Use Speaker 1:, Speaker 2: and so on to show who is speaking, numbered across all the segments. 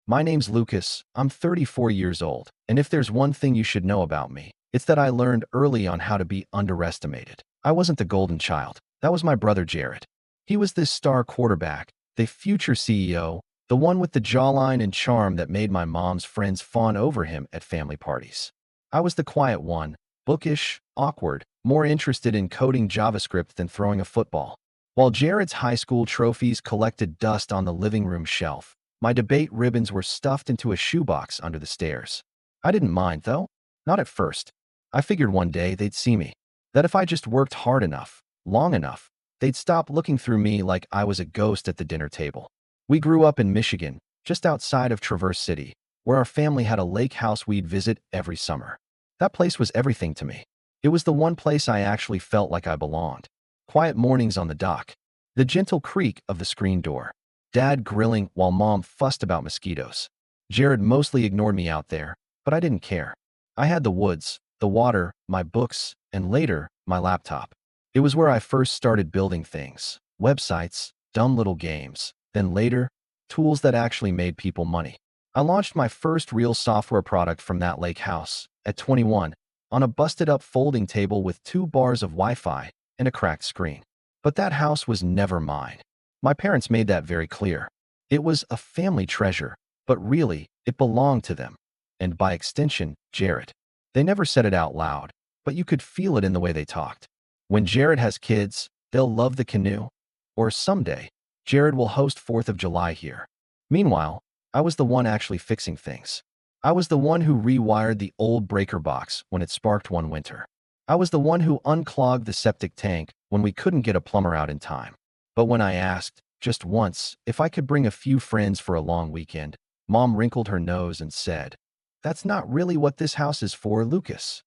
Speaker 1: My name's Lucas. I'm 34 years old, and if there's one thing you should know about me, it's that I learned early on how to be underestimated. I wasn't the golden child. That was my brother Jared. He was this star quarterback, the future CEO, the one with the jawline and charm that made my mom's friends fawn over him at family parties. I was the quiet one, bookish, awkward, more interested in coding JavaScript than throwing a football. While Jared's high school trophies collected dust on the living room shelf, my debate ribbons were stuffed into a shoebox under the stairs. I didn't mind, though. Not at first. I figured one day they'd see me. That if I just worked hard enough, long enough, they'd stop looking through me like I was a ghost at the dinner table. We grew up in Michigan, just outside of Traverse City, where our family had a lake house we'd visit every summer. That place was everything to me. It was the one place I actually felt like I belonged. Quiet mornings on the dock, the gentle creak of the screen door, Dad grilling while Mom fussed about mosquitoes. Jared mostly ignored me out there, but I didn't care. I had the woods, the water, my books, and later, my laptop. It was where I first started building things, websites, dumb little games, then later, tools that actually made people money. I launched my first real software product from that lake house, at 21, on a busted-up folding table with 2 bars of Wi-Fi and a cracked screen. But that house was never mine. My parents made that very clear. It was a family treasure, but really, it belonged to them. And by extension, Jared. They never said it out loud, but you could feel it in the way they talked. When Jared has kids, they'll love the canoe. Or someday, Jared will host 4th of July here. Meanwhile, I was the one actually fixing things. I was the one who rewired the old breaker box when it sparked one winter. I was the one who unclogged the septic tank when we couldn't get a plumber out in time. But when I asked, just once, if I could bring a few friends for a long weekend, Mom wrinkled her nose and said, "That's not really what this house is for, Lucas."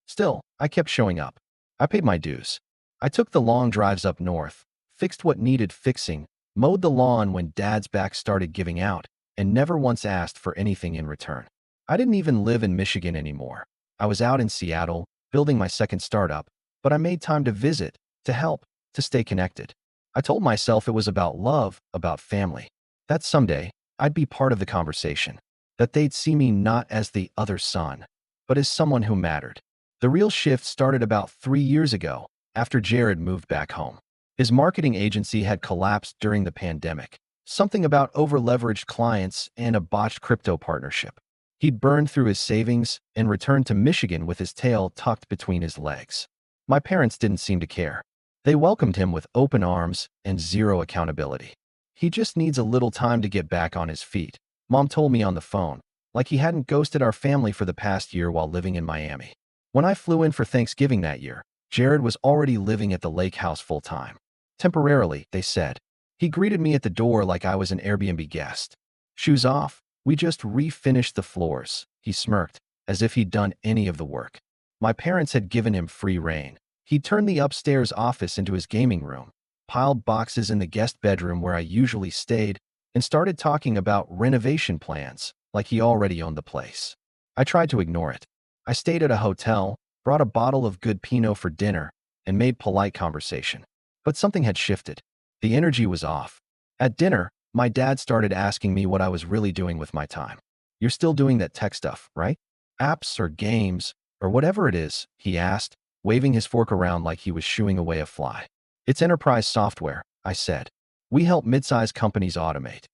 Speaker 1: Still, I kept showing up. I paid my dues. I took the long drives up north, fixed what needed fixing, mowed the lawn when Dad's back started giving out, and never once asked for anything in return. I didn't even live in Michigan anymore. I was out in Seattle, building my second startup, but I made time to visit, to help, to stay connected. I told myself it was about love, about family. That someday, I'd be part of the conversation. That they'd see me not as the other son, but as someone who mattered. The real shift started about 3 years ago, after Jared moved back home. His marketing agency had collapsed during the pandemic. Something about over-leveraged clients and a botched crypto partnership. He'd burned through his savings and returned to Michigan with his tail tucked between his legs. My parents didn't seem to care. They welcomed him with open arms and zero accountability. He just needs a little time to get back on his feet, Mom told me on the phone, like he hadn't ghosted our family for the past year while living in Miami. When I flew in for Thanksgiving that year, Jared was already living at the lake house full-time. Temporarily, they said. He greeted me at the door like I was an Airbnb guest. Shoes off, we just refinished the floors, he smirked, as if he'd done any of the work. My parents had given him free rein. He'd turned the upstairs office into his gaming room, piled boxes in the guest bedroom where I usually stayed, and started talking about renovation plans, like he already owned the place. I tried to ignore it. I stayed at a hotel, brought a bottle of good Pinot for dinner, and made polite conversation. But something had shifted. The energy was off. At dinner, my dad started asking me what I was really doing with my time. "You're still doing that tech stuff, right? Apps or games, or whatever it is," he asked, waving his fork around like he was shooing away a fly. "It's enterprise software," I said. "We help mid-sized companies automate."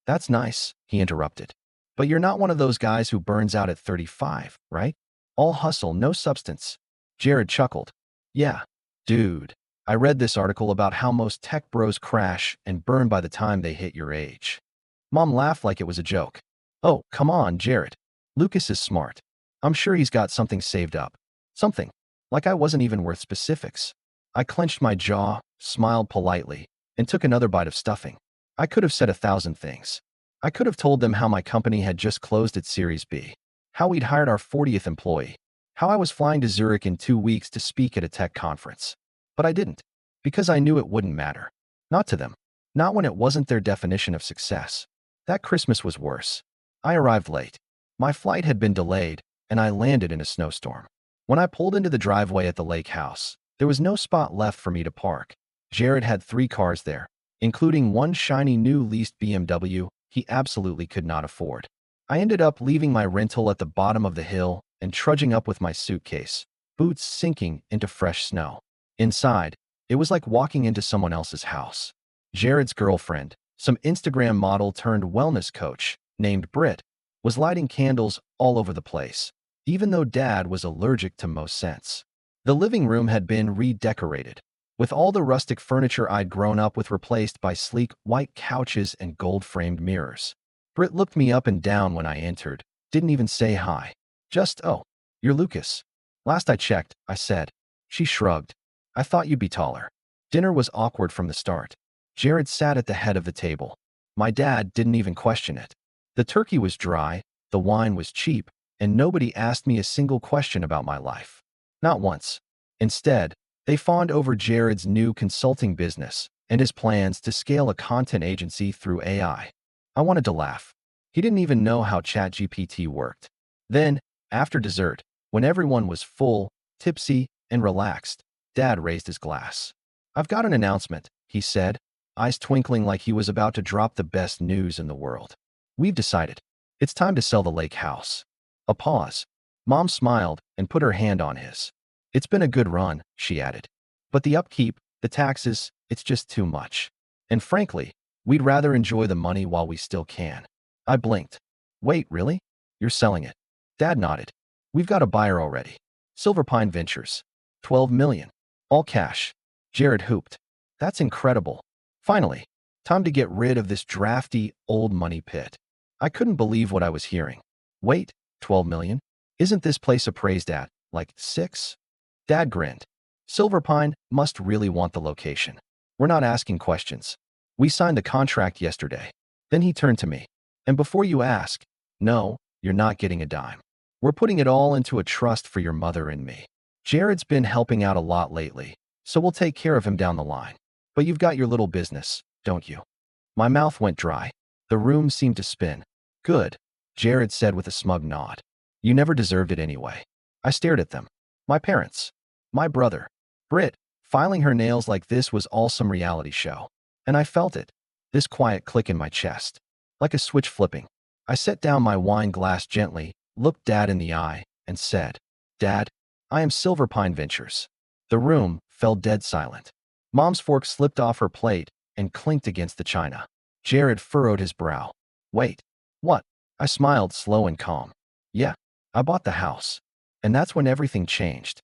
Speaker 1: "That's nice," he interrupted. "But you're not one of those guys who burns out at 35, right? All hustle, no substance." Jared chuckled. "Yeah, dude. I read this article about how most tech bros crash and burn by the time they hit your age." Mom laughed like it was a joke. "Oh, come on, Jared. Lucas is smart. I'm sure he's got something saved up. Something. Like I wasn't even worth specifics." I clenched my jaw, smiled politely, and took another bite of stuffing. I could have said 1,000 things. I could have told them how my company had just closed its Series B, how we'd hired our 40th employee, how I was flying to Zurich in 2 weeks to speak at a tech conference. But I didn't, because I knew it wouldn't matter. Not to them. Not when it wasn't their definition of success. That Christmas was worse. I arrived late. My flight had been delayed, and I landed in a snowstorm. When I pulled into the driveway at the lake house, there was no spot left for me to park. Jared had 3 cars there, including one shiny new leased BMW he absolutely could not afford. I ended up leaving my rental at the bottom of the hill and trudging up with my suitcase, boots sinking into fresh snow. Inside, it was like walking into someone else's house. Jared's girlfriend, some Instagram model turned wellness coach named Britt, was lighting candles all over the place, even though Dad was allergic to most scents. The living room had been redecorated, with all the rustic furniture I'd grown up with replaced by sleek white couches and gold-framed mirrors. Britt looked me up and down when I entered, didn't even say hi. Just, "Oh, you're Lucas." "Last I checked," I said. She shrugged. "I thought you'd be taller." Dinner was awkward from the start. Jared sat at the head of the table. My dad didn't even question it. The turkey was dry, the wine was cheap, and nobody asked me a single question about my life. Not once. Instead, they fawned over Jared's new consulting business and his plans to scale a content agency through AI. I wanted to laugh. He didn't even know how ChatGPT worked. Then, after dessert, when everyone was full, tipsy, and relaxed, Dad raised his glass. "I've got an announcement," he said, eyes twinkling like he was about to drop the best news in the world. "We've decided. It's time to sell the lake house." A pause. Mom smiled and put her hand on his. "It's been a good run," she added. "But the upkeep, the taxes, it's just too much. And frankly, we'd rather enjoy the money while we still can." I blinked. "Wait, really? You're selling it?" Dad nodded. "We've got a buyer already. Silver Pine Ventures. 12 million. All cash." Jared hooped. "That's incredible. Finally, time to get rid of this drafty, old money pit." I couldn't believe what I was hearing. "Wait, 12 million? Isn't this place appraised at, like, 6? Dad grinned. "Silver Pine must really want the location. We're not asking questions. We signed the contract yesterday." Then he turned to me. "And before you ask, no, you're not getting a dime. We're putting it all into a trust for your mother and me. Jared's been helping out a lot lately, so we'll take care of him down the line. But you've got your little business, don't you?" My mouth went dry. The room seemed to spin. "Good," Jared said with a smug nod. "You never deserved it anyway." I stared at them. My parents. My brother. Britt, filing her nails like this was all some reality show. And I felt it. This quiet click in my chest. Like a switch flipping. I set down my wine glass gently, looked Dad in the eye, and said, "Dad, I am Silver Pine Ventures." The room fell dead silent. Mom's fork slipped off her plate and clinked against the china. Jared furrowed his brow. "Wait. What?" I smiled, slow and calm. "Yeah, I bought the house." And that's when everything changed.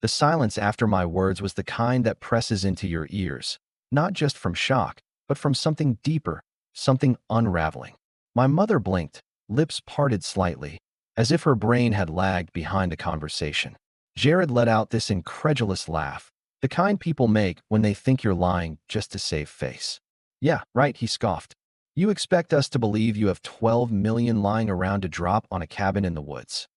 Speaker 1: The silence after my words was the kind that presses into your ears, not just from shock, but from something deeper, something unraveling. My mother blinked, lips parted slightly, as if her brain had lagged behind the conversation. Jared let out this incredulous laugh, the kind people make when they think you're lying just to save face. "Yeah, right," he scoffed. "You expect us to believe you have 12 million lying around to drop on a cabin in the woods."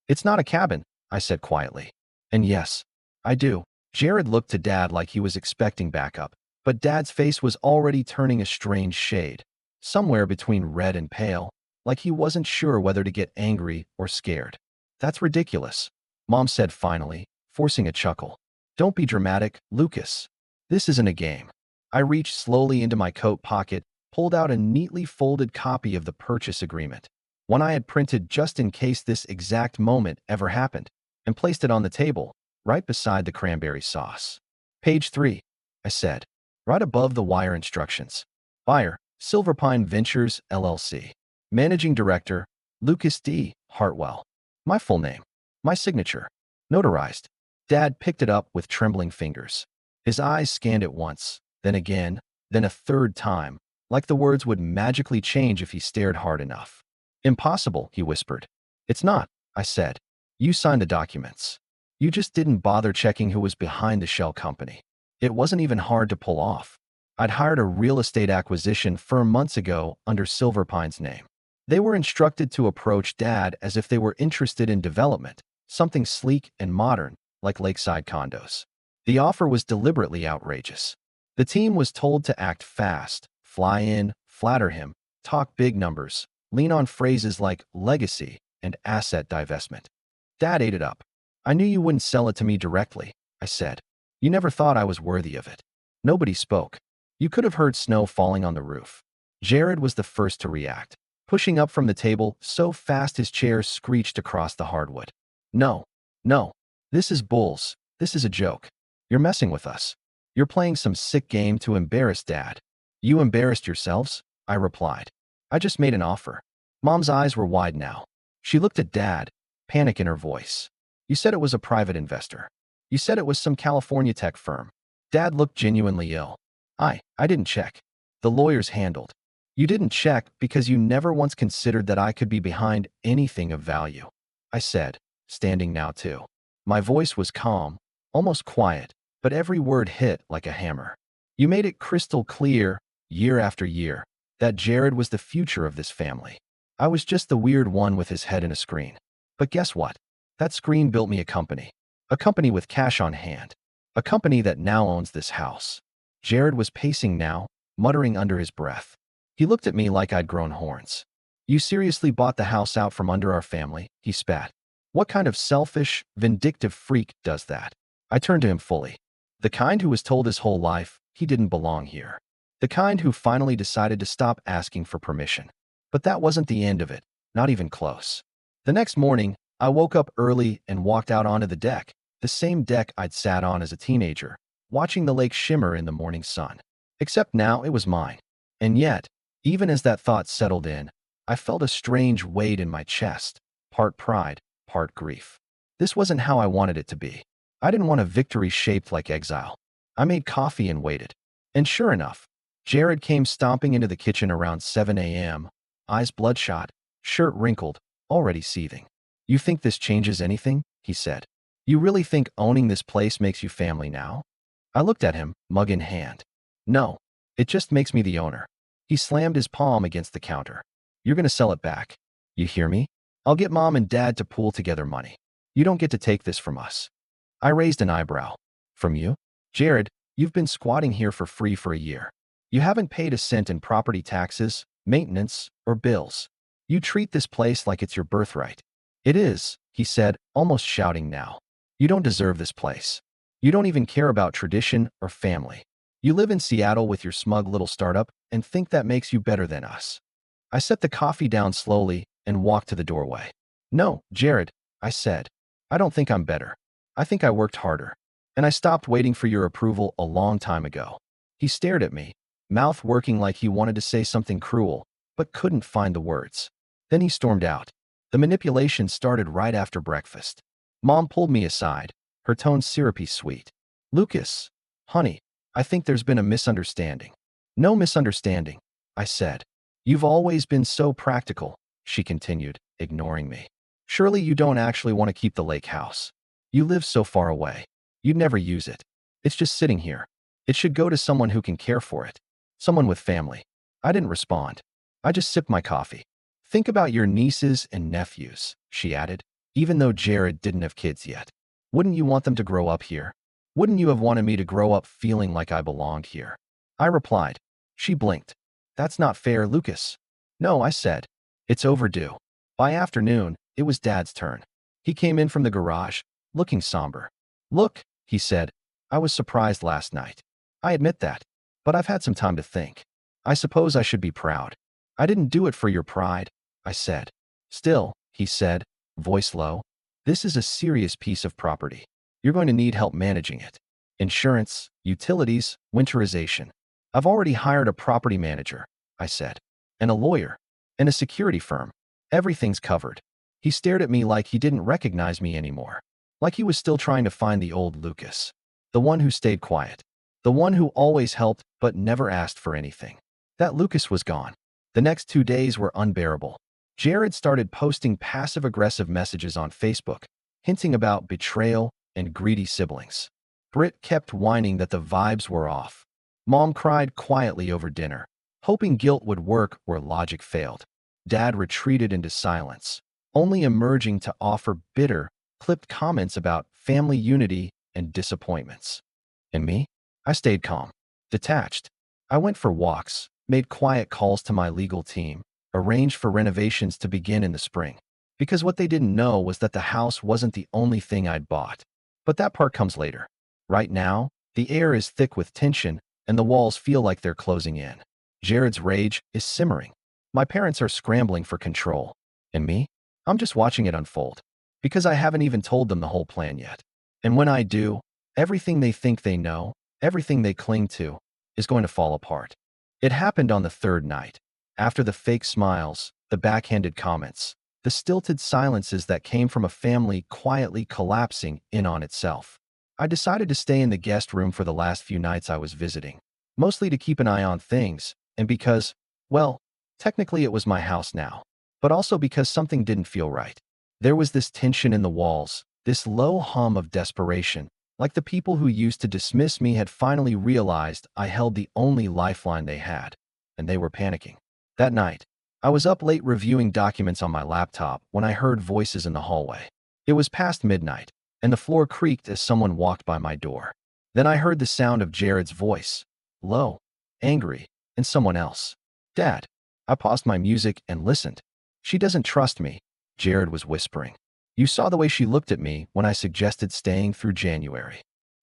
Speaker 1: "It's not a cabin," I said quietly. "And yes, I do." Jared looked to Dad like he was expecting backup, but Dad's face was already turning a strange shade, somewhere between red and pale, like he wasn't sure whether to get angry or scared. "That's ridiculous," Mom said finally, forcing a chuckle. "Don't be dramatic, Lucas. This isn't a game." I reached slowly into my coat pocket, pulled out a neatly folded copy of the purchase agreement, one I had printed just in case this exact moment ever happened, and placed it on the table, right beside the cranberry sauce. "Page 3, I said, right above the wire instructions. "Buyer, Silver Pine Ventures, LLC. Managing Director, Lucas D. Hartwell." My full name. My signature. Notarized. Dad picked it up with trembling fingers. His eyes scanned it once, then again, then a third time, like the words would magically change if he stared hard enough. "Impossible," he whispered. "It's not," I said. "You signed the documents. You just didn't bother checking who was behind the shell company." It wasn't even hard to pull off. I'd hired a real estate acquisition firm months ago under Silver Pine's name. They were instructed to approach Dad as if they were interested in development, something sleek and modern, like lakeside condos. The offer was deliberately outrageous. The team was told to act fast, fly in, flatter him, talk big numbers, lean on phrases like legacy and asset divestment. Dad ate it up. "I knew you wouldn't sell it to me directly," I said. "You never thought I was worthy of it." Nobody spoke. You could have heard snow falling on the roof. Jared was the first to react. pushing up from the table so fast his chair screeched across the hardwood. No, no, this is bulls. This is a joke. You're messing with us. You're playing some sick game to embarrass Dad. You embarrassed yourselves? I replied. I just made an offer. Mom's eyes were wide now. She looked at Dad, panic in her voice. You said it was a private investor. You said it was some California tech firm. Dad looked genuinely ill. I didn't check. The lawyers handled. You didn't check because you never once considered that I could be behind anything of value. I said, standing now too. My voice was calm, almost quiet, but every word hit like a hammer. You made it crystal clear, year after year, that Jared was the future of this family. I was just the weird one with his head in a screen. But guess what? That screen built me a company. A company with cash on hand. A company that now owns this house. Jared was pacing now, muttering under his breath. He looked at me like I'd grown horns. You seriously bought the house out from under our family, he spat. What kind of selfish, vindictive freak does that? I turned to him fully. The kind who was told his whole life he didn't belong here. The kind who finally decided to stop asking for permission. But that wasn't the end of it, not even close. The next morning, I woke up early and walked out onto the deck, the same deck I'd sat on as a teenager, watching the lake shimmer in the morning sun. Except now it was mine. And yet, even as that thought settled in, I felt a strange weight in my chest, part pride, part grief. This wasn't how I wanted it to be. I didn't want a victory shaped like exile. I made coffee and waited. And sure enough, Jared came stomping into the kitchen around 7 a.m., eyes bloodshot, shirt wrinkled, already seething. You think this changes anything? He said. You really think owning this place makes you family now? I looked at him, mug in hand. No, it just makes me the owner. He slammed his palm against the counter. You're gonna sell it back. You hear me? I'll get Mom and Dad to pool together money. You don't get to take this from us. I raised an eyebrow. From you? Jared, you've been squatting here for free for a year. You haven't paid a cent in property taxes, maintenance, or bills. You treat this place like it's your birthright. It is, he said, almost shouting now. You don't deserve this place. You don't even care about tradition or family. You live in Seattle with your smug little startup and think that makes you better than us. I set the coffee down slowly and walked to the doorway. No, Jared, I said. I don't think I'm better. I think I worked harder. And I stopped waiting for your approval a long time ago. He stared at me, mouth working like he wanted to say something cruel, but couldn't find the words. Then he stormed out. The manipulation started right after breakfast. Mom pulled me aside, her tone syrupy sweet. Lucas, honey, I think there's been a misunderstanding. No misunderstanding, I said. You've always been so practical, she continued, ignoring me. Surely you don't actually want to keep the lake house. You live so far away. You'd never use it. It's just sitting here. It should go to someone who can care for it. Someone with family. I didn't respond. I just sipped my coffee. Think about your nieces and nephews, she added, even though Jared didn't have kids yet. Wouldn't you want them to grow up here? Wouldn't you have wanted me to grow up feeling like I belonged here? I replied. She blinked. That's not fair, Lucas. No, I said. It's overdue. By afternoon, it was Dad's turn. He came in from the garage, looking somber. Look, he said, I was surprised last night. I admit that, but I've had some time to think. I suppose I should be proud. I didn't do it for your pride, I said. Still, he said, voice low, this is a serious piece of property. You're going to need help managing it. Insurance, utilities, winterization. I've already hired a property manager, I said, and a lawyer, and a security firm. Everything's covered. He stared at me like he didn't recognize me anymore. Like he was still trying to find the old Lucas. The one who stayed quiet. The one who always helped but never asked for anything. That Lucas was gone. The next 2 days were unbearable. Jared started posting passive-aggressive messages on Facebook, hinting about betrayal and greedy siblings. Britt kept whining that the vibes were off. Mom cried quietly over dinner, hoping guilt would work where logic failed. Dad retreated into silence, only emerging to offer bitter, clipped comments about family unity and disappointments. And me? I stayed calm, detached. I went for walks, made quiet calls to my legal team, arranged for renovations to begin in the spring. Because what they didn't know was that the house wasn't the only thing I'd bought. But that part comes later. Right now, the air is thick with tension and the walls feel like they're closing in. Jared's rage is simmering. My parents are scrambling for control. And me? I'm just watching it unfold. Because I haven't even told them the whole plan yet. And when I do, everything they think they know, everything they cling to, is going to fall apart. It happened on the third night. After the fake smiles, the backhanded comments, the stilted silences that came from a family quietly collapsing in on itself. I decided to stay in the guest room for the last few nights I was visiting, mostly to keep an eye on things, and because, well, technically it was my house now, but also because something didn't feel right. There was this tension in the walls, this low hum of desperation, like the people who used to dismiss me had finally realized I held the only lifeline they had, and they were panicking. That night, I was up late reviewing documents on my laptop when I heard voices in the hallway. It was past midnight, and the floor creaked as someone walked by my door. Then I heard the sound of Jared's voice, low, angry, and someone else. Dad. I paused my music and listened. She doesn't trust me, Jared was whispering. You saw the way she looked at me when I suggested staying through January.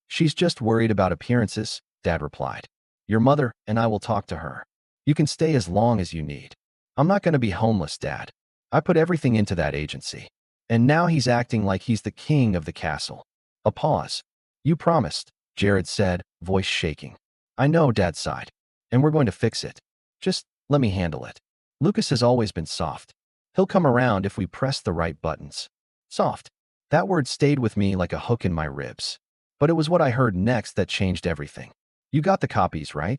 Speaker 1: She's just worried about appearances, Dad replied. Your mother and I will talk to her. You can stay as long as you need. I'm not going to be homeless, Dad. I put everything into that agency. And now he's acting like he's the king of the castle. A pause. You promised, Jared said, voice shaking. I know, Dad sighed. And we're going to fix it. Just let me handle it. Lucas has always been soft. He'll come around if we press the right buttons. Soft. That word stayed with me like a hook in my ribs. But it was what I heard next that changed everything. You got the copies, right?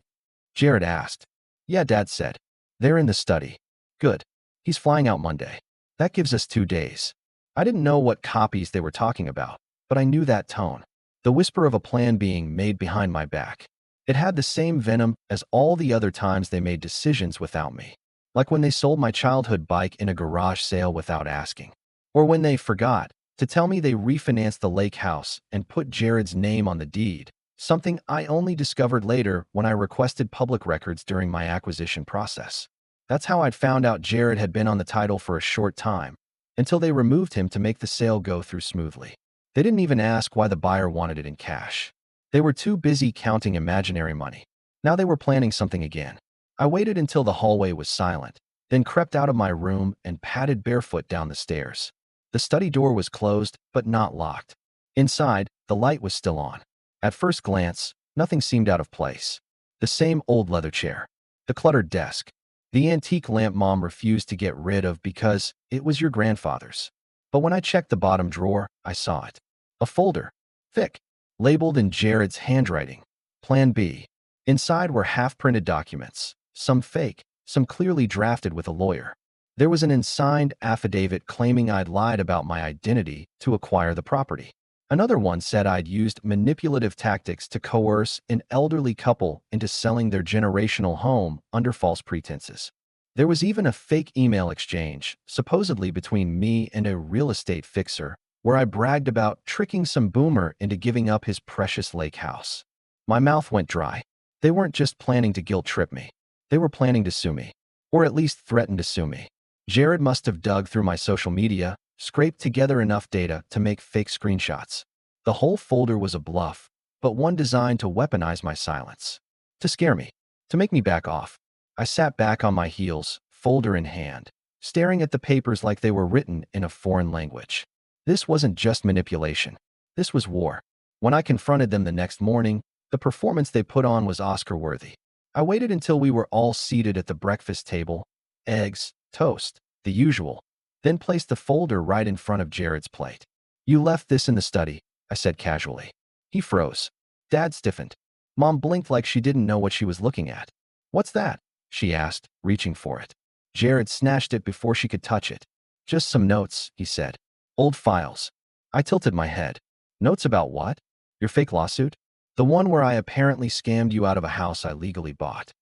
Speaker 1: Jared asked. Yeah, Dad said. They're in the study. Good. He's flying out Monday. That gives us 2 days. I didn't know what copies they were talking about, but I knew that tone. The whisper of a plan being made behind my back. It had the same venom as all the other times they made decisions without me. Like when they sold my childhood bike in a garage sale without asking. Or when they forgot to tell me they refinanced the lake house and put Jared's name on the deed, something I only discovered later when I requested public records during my acquisition process. That's how I'd found out Jared had been on the title for a short time, until they removed him to make the sale go through smoothly. They didn't even ask why the buyer wanted it in cash. They were too busy counting imaginary money. Now they were planning something again. I waited until the hallway was silent, then crept out of my room and padded barefoot down the stairs. The study door was closed, but not locked. Inside, the light was still on. At first glance, nothing seemed out of place. The same old leather chair, the cluttered desk, the antique lamp Mom refused to get rid of because it was your grandfather's. But when I checked the bottom drawer, I saw it. A folder, thick, labeled in Jared's handwriting. Plan B. Inside were half-printed documents, some fake, some clearly drafted with a lawyer. There was an unsigned affidavit claiming I'd lied about my identity to acquire the property. Another one said I'd used manipulative tactics to coerce an elderly couple into selling their generational home under false pretenses. There was even a fake email exchange, supposedly between me and a real estate fixer, where I bragged about tricking some boomer into giving up his precious lake house. My mouth went dry. They weren't just planning to guilt-trip me. They were planning to sue me. Or at least threaten to sue me. Jared must have dug through my social media, scraped together enough data to make fake screenshots. The whole folder was a bluff, but one designed to weaponize my silence. To scare me. To make me back off. I sat back on my heels, folder in hand, staring at the papers like they were written in a foreign language. This wasn't just manipulation. This was war. When I confronted them the next morning, the performance they put on was Oscar-worthy. I waited until we were all seated at the breakfast table, eggs, toast, the usual, then placed the folder right in front of Jared's plate. You left this in the study, I said casually. He froze. Dad stiffened. Mom blinked like she didn't know what she was looking at. What's that? She asked, reaching for it. Jared snatched it before she could touch it. Just some notes, he said. Old files. I tilted my head. Notes about what? Your fake lawsuit? The one where I apparently scammed you out of a house I legally bought.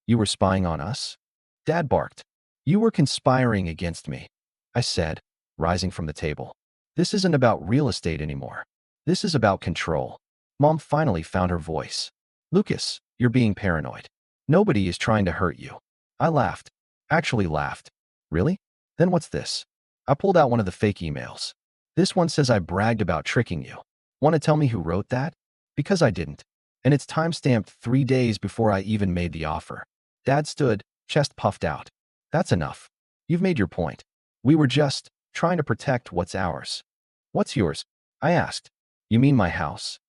Speaker 1: You were spying on us? Dad barked. You were conspiring against me, I said, rising from the table. This isn't about real estate anymore. This is about control. Mom finally found her voice. Lucas, you're being paranoid. Nobody is trying to hurt you. I laughed. Actually laughed. Really? Then what's this? I pulled out one of the fake emails. This one says I bragged about tricking you. Want to tell me who wrote that? Because I didn't. And it's time-stamped 3 days before I even made the offer. Dad stood, chest puffed out. That's enough. You've made your point. We were just trying to protect what's ours. What's yours? I asked. You mean my house?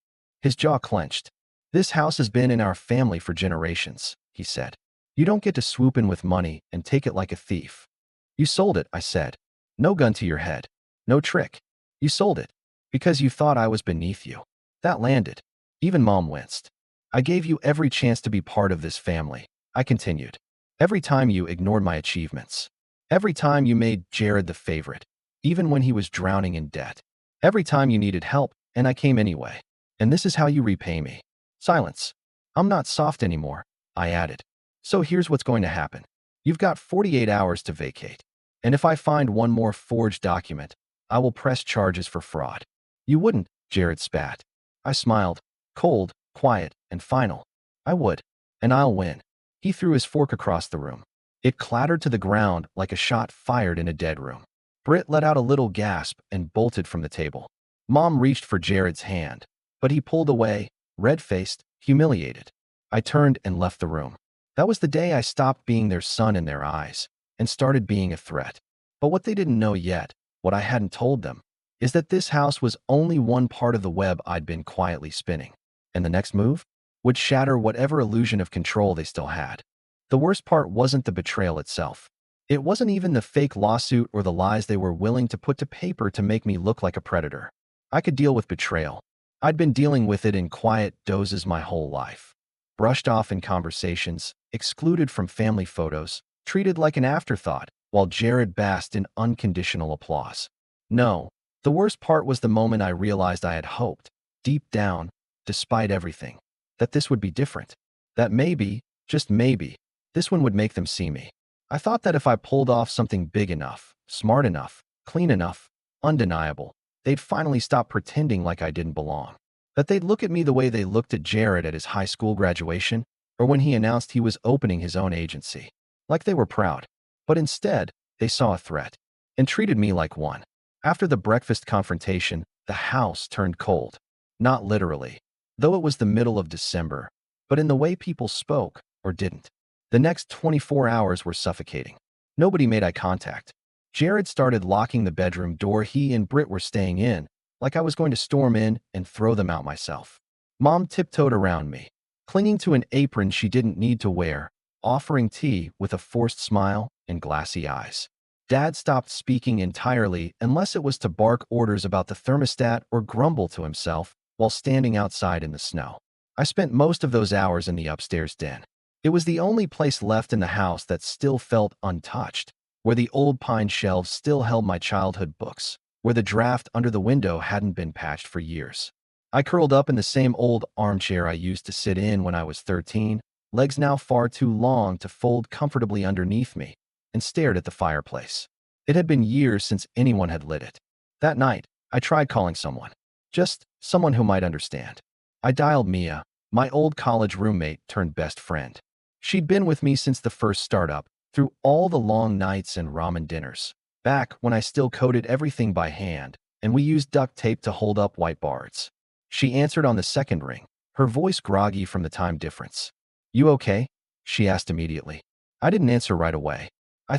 Speaker 1: His jaw clenched. This house has been in our family for generations, he said. You don't get to swoop in with money and take it like a thief. You sold it, I said. No gun to your head. No trick. You sold it. Because you thought I was beneath you. That landed. Even Mom winced. I gave you every chance to be part of this family, I continued. Every time you ignored my achievements. Every time you made Jared the favorite, even when he was drowning in debt. Every time you needed help, and I came anyway. And this is how you repay me. Silence. I'm not soft anymore, I added. So here's what's going to happen. You've got 48 hours to vacate. And if I find one more forged document, I will press charges for fraud. You wouldn't, Jared spat. I smiled. Cold, quiet, and final. I would. And I'll win. He threw his fork across the room. It clattered to the ground like a shot fired in a dead room. Britt let out a little gasp and bolted from the table. Mom reached for Jared's hand, but he pulled away, red-faced, humiliated. I turned and left the room. That was the day I stopped being their son in their eyes and started being a threat. But what they didn't know yet, what I hadn't told them, is that this house was only one part of the web I'd been quietly spinning. And the next move would shatter whatever illusion of control they still had. The worst part wasn't the betrayal itself. It wasn't even the fake lawsuit or the lies they were willing to put to paper to make me look like a predator. I could deal with betrayal. I'd been dealing with it in quiet doses my whole life. Brushed off in conversations, excluded from family photos, treated like an afterthought, while Jared basked in unconditional applause. No, the worst part was the moment I realized I had hoped, deep down, despite everything, that this would be different. That maybe, just maybe, this one would make them see me. I thought that if I pulled off something big enough, smart enough, clean enough, undeniable, they'd finally stop pretending like I didn't belong. That they'd look at me the way they looked at Jared at his high school graduation, or when he announced he was opening his own agency. Like they were proud. But instead, they saw a threat, and treated me like one. After the breakfast confrontation, the house turned cold. Not literally, though it was the middle of December, but in the way people spoke, or didn't. The next 24 hours were suffocating. Nobody made eye contact. Jared started locking the bedroom door he and Britt were staying in, like I was going to storm in and throw them out myself. Mom tiptoed around me, clinging to an apron she didn't need to wear, offering tea with a forced smile and glassy eyes. Dad stopped speaking entirely unless it was to bark orders about the thermostat or grumble to himself while standing outside in the snow. I spent most of those hours in the upstairs den. It was the only place left in the house that still felt untouched, where the old pine shelves still held my childhood books, where the draft under the window hadn't been patched for years. I curled up in the same old armchair I used to sit in when I was 13, legs now far too long to fold comfortably underneath me, and stared at the fireplace. It had been years since anyone had lit it. That night, I tried calling someone. Just someone who might understand. I dialed Mia, my old college roommate turned best friend. She'd been with me since the first startup, through all the long nights and ramen dinners. Back when I still coded everything by hand, and we used duct tape to hold up whiteboards. She answered on the second ring, her voice groggy from the time difference. "You okay?" she asked immediately. I didn't answer right away. I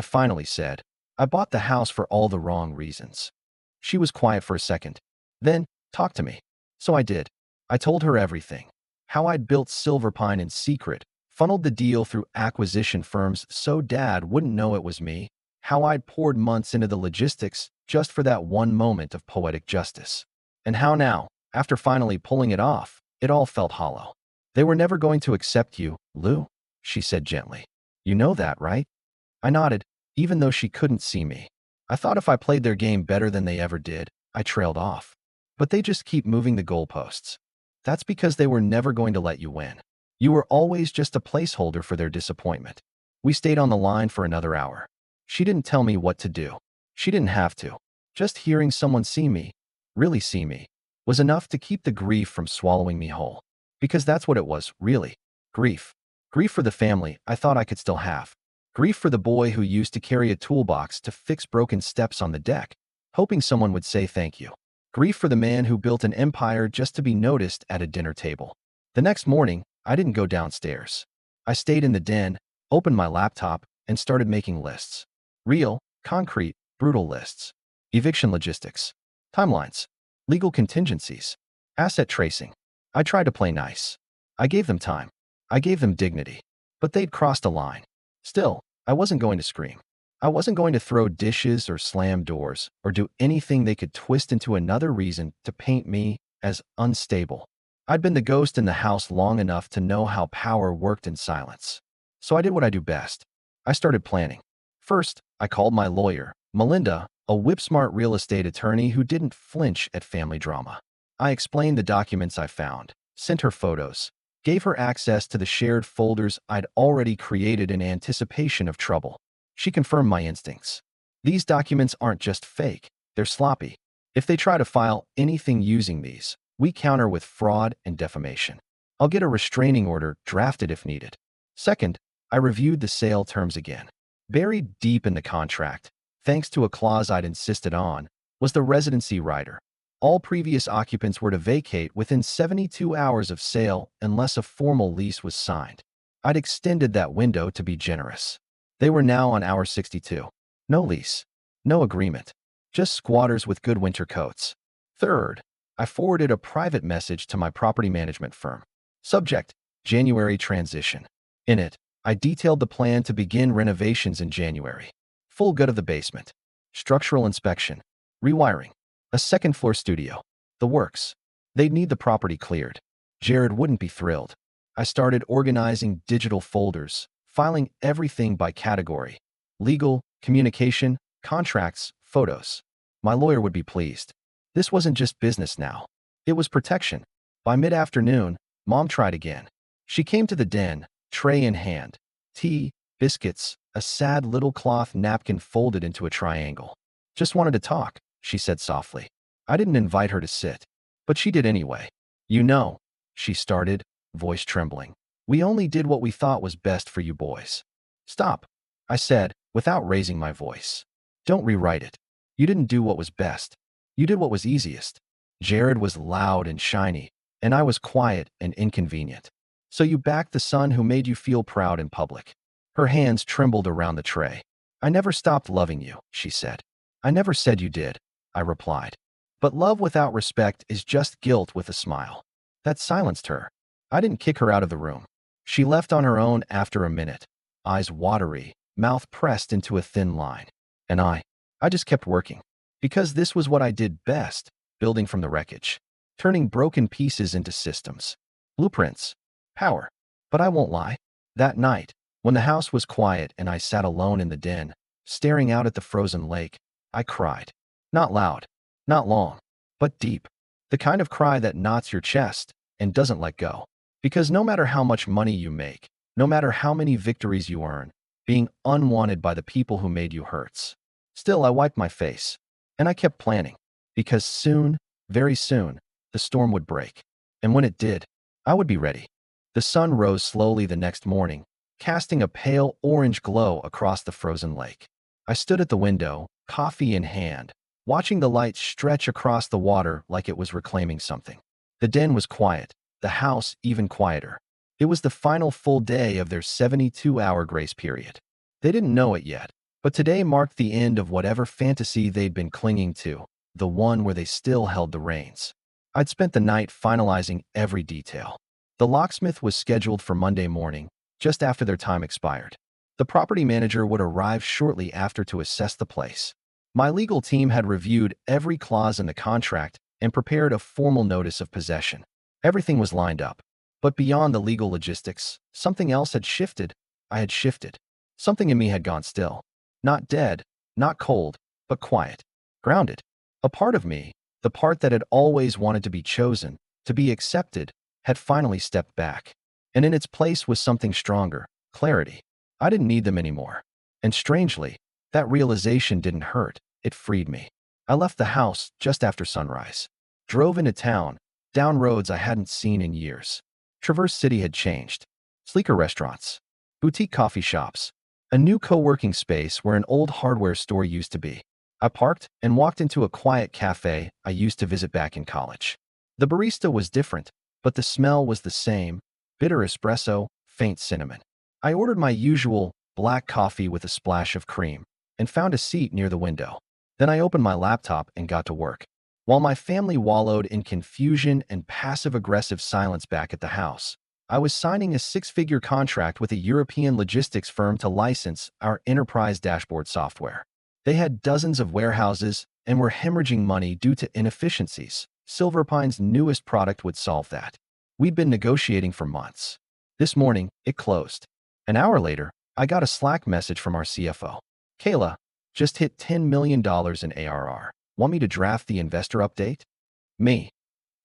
Speaker 1: finally said. "I bought the house for all the wrong reasons." She was quiet for a second. Then, "Talk to me." So I did. I told her everything. How I'd built Silverpine in secret, funneled the deal through acquisition firms so Dad wouldn't know it was me, how I'd poured months into the logistics just for that one moment of poetic justice. And how now, after finally pulling it off, it all felt hollow. "They were never going to accept you, Lou," she said gently. "You know that, right?" I nodded, even though she couldn't see me. I thought if I played their game better than they ever did, I trailed off. But they just keep moving the goalposts. That's because they were never going to let you win. You were always just a placeholder for their disappointment. We stayed on the line for another hour. She didn't tell me what to do. She didn't have to. Just hearing someone see me, really see me, was enough to keep the grief from swallowing me whole. Because that's what it was, really. Grief. Grief for the family I thought I could still have. Grief for the boy who used to carry a toolbox to fix broken steps on the deck, hoping someone would say thank you. Grief for the man who built an empire just to be noticed at a dinner table. The next morning, I didn't go downstairs. I stayed in the den, opened my laptop, and started making lists. Real, concrete, brutal lists. Eviction logistics. Timelines. Legal contingencies. Asset tracing. I tried to play nice. I gave them time. I gave them dignity. But they'd crossed a line. Still, I wasn't going to scream. I wasn't going to throw dishes or slam doors or do anything they could twist into another reason to paint me as unstable. I'd been the ghost in the house long enough to know how power worked in silence. So I did what I do best. I started planning. First, I called my lawyer, Melinda, a whip-smart real estate attorney who didn't flinch at family drama. I explained the documents I found, sent her photos, gave her access to the shared folders I'd already created in anticipation of trouble. She confirmed my instincts. These documents aren't just fake, they're sloppy. If they try to file anything using these, we counter with fraud and defamation. I'll get a restraining order drafted if needed. Second, I reviewed the sale terms again. Buried deep in the contract, thanks to a clause I'd insisted on, was the residency rider. All previous occupants were to vacate within 72 hours of sale unless a formal lease was signed. I'd extended that window to be generous. They were now on hour 62. No lease. No agreement. Just squatters with good winter coats. Third, I forwarded a private message to my property management firm. Subject: January transition. In it, I detailed the plan to begin renovations in January. Full gut of the basement. Structural inspection. Rewiring. A second-floor studio. The works. They'd need the property cleared. Jared wouldn't be thrilled. I started organizing digital folders, filing everything by category. Legal, communication, contracts, photos. My lawyer would be pleased. This wasn't just business now. It was protection. By mid-afternoon, Mom tried again. She came to the den, tray in hand. Tea, biscuits, a sad little cloth napkin folded into a triangle. Just wanted to talk, she said softly. I didn't invite her to sit, but she did anyway. You know, she started, voice trembling. We only did what we thought was best for you boys. Stop, I said, without raising my voice. Don't rewrite it. You didn't do what was best. You did what was easiest. Jared was loud and shiny, and I was quiet and inconvenient. So you backed the son who made you feel proud in public. Her hands trembled around the tray. I never stopped loving you, she said. I never said you did, I replied. But love without respect is just guilt with a smile. That silenced her. I didn't kick her out of the room. She left on her own after a minute, eyes watery, mouth pressed into a thin line. And I just kept working. Because this was what I did best, building from the wreckage, turning broken pieces into systems, blueprints, power. But I won't lie. That night, when the house was quiet and I sat alone in the den, staring out at the frozen lake, I cried. Not loud, not long, but deep. The kind of cry that knots your chest and doesn't let go. Because no matter how much money you make, no matter how many victories you earn, being unwanted by the people who made you hurts. Still, I wiped my face. And I kept planning. Because soon, very soon, the storm would break. And when it did, I would be ready. The sun rose slowly the next morning, casting a pale orange glow across the frozen lake. I stood at the window, coffee in hand, watching the light stretch across the water like it was reclaiming something. The den was quiet, the house even quieter. It was the final full day of their 72-hour grace period. They didn't know it yet, but today marked the end of whatever fantasy they'd been clinging to, the one where they still held the reins. I'd spent the night finalizing every detail. The locksmith was scheduled for Monday morning, just after their time expired. The property manager would arrive shortly after to assess the place. My legal team had reviewed every clause in the contract and prepared a formal notice of possession. Everything was lined up. But beyond the legal logistics, something else had shifted. I had shifted. Something in me had gone still. Not dead, not cold, but quiet. Grounded. A part of me, the part that had always wanted to be chosen, to be accepted, had finally stepped back. And in its place was something stronger, clarity. I didn't need them anymore. And strangely, that realization didn't hurt, it freed me. I left the house just after sunrise. Drove into town, down roads I hadn't seen in years. Traverse City had changed. Sleeker restaurants, boutique coffee shops, a new co-working space where an old hardware store used to be. I parked and walked into a quiet cafe I used to visit back in college. The barista was different, but the smell was the same, bitter espresso, faint cinnamon. I ordered my usual black coffee with a splash of cream, and found a seat near the window. Then I opened my laptop and got to work. While my family wallowed in confusion and passive-aggressive silence back at the house, I was signing a six-figure contract with a European logistics firm to license our enterprise dashboard software. They had dozens of warehouses and were hemorrhaging money due to inefficiencies. Silverpine's newest product would solve that. We'd been negotiating for months. This morning, it closed. An hour later, I got a Slack message from our CFO. Kayla, just hit $10 million in ARR. Want me to draft the investor update? Me.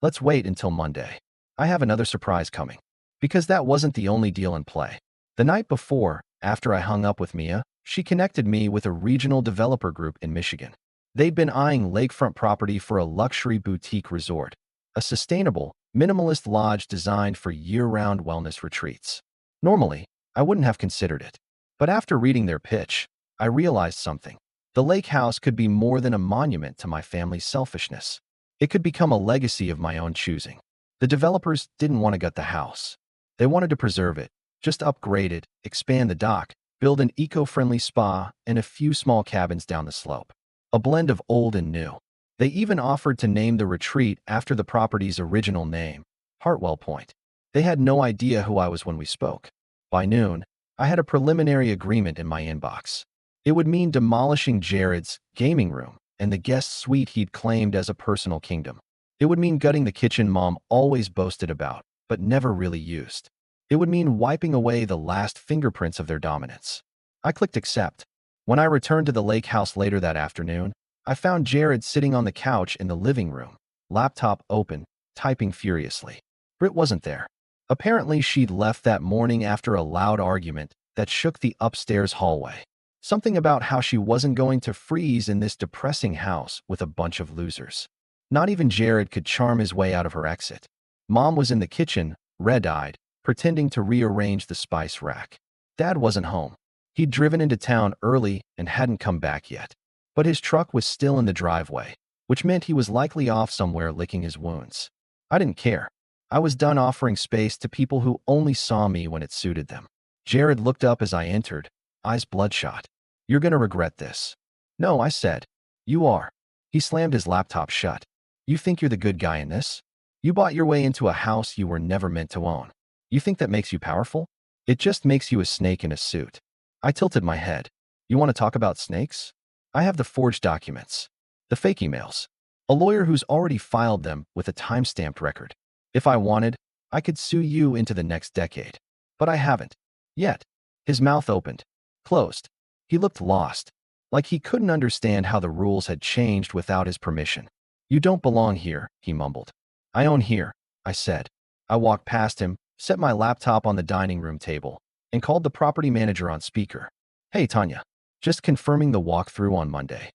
Speaker 1: Let's wait until Monday. I have another surprise coming. Because that wasn't the only deal in play. The night before, after I hung up with Mia, she connected me with a regional developer group in Michigan. They'd been eyeing lakefront property for a luxury boutique resort, a sustainable, minimalist lodge designed for year-round wellness retreats. Normally, I wouldn't have considered it. But after reading their pitch, I realized something. The lake house could be more than a monument to my family's selfishness. It could become a legacy of my own choosing. The developers didn't want to gut the house. They wanted to preserve it, just upgrade it, expand the dock, build an eco-friendly spa, and a few small cabins down the slope. A blend of old and new. They even offered to name the retreat after the property's original name, Hartwell Point. They had no idea who I was when we spoke. By noon, I had a preliminary agreement in my inbox. It would mean demolishing Jared's gaming room and the guest suite he'd claimed as a personal kingdom. It would mean gutting the kitchen Mom always boasted about, but never really used. It would mean wiping away the last fingerprints of their dominance. I clicked accept. When I returned to the lake house later that afternoon, I found Jared sitting on the couch in the living room, laptop open, typing furiously. Britt wasn't there. Apparently, she'd left that morning after a loud argument that shook the upstairs hallway. Something about how she wasn't going to freeze in this depressing house with a bunch of losers. Not even Jared could charm his way out of her exit. Mom was in the kitchen, red-eyed, pretending to rearrange the spice rack. Dad wasn't home. He'd driven into town early and hadn't come back yet. But his truck was still in the driveway, which meant he was likely off somewhere licking his wounds. I didn't care. I was done offering space to people who only saw me when it suited them. Jared looked up as I entered, eyes bloodshot. You're gonna regret this. No, I said. You are. He slammed his laptop shut. You think you're the good guy in this? You bought your way into a house you were never meant to own. You think that makes you powerful? It just makes you a snake in a suit. I tilted my head. You want to talk about snakes? I have the forged documents. The fake emails. A lawyer who's already filed them with a time-stamped record. If I wanted, I could sue you into the next decade. But I haven't. Yet. His mouth opened. Closed. He looked lost. Like he couldn't understand how the rules had changed without his permission. You don't belong here, he mumbled. I own here, I said. I walked past him, set my laptop on the dining room table, and called the property manager on speaker. Hey, Tanya. Just confirming the walkthrough on Monday.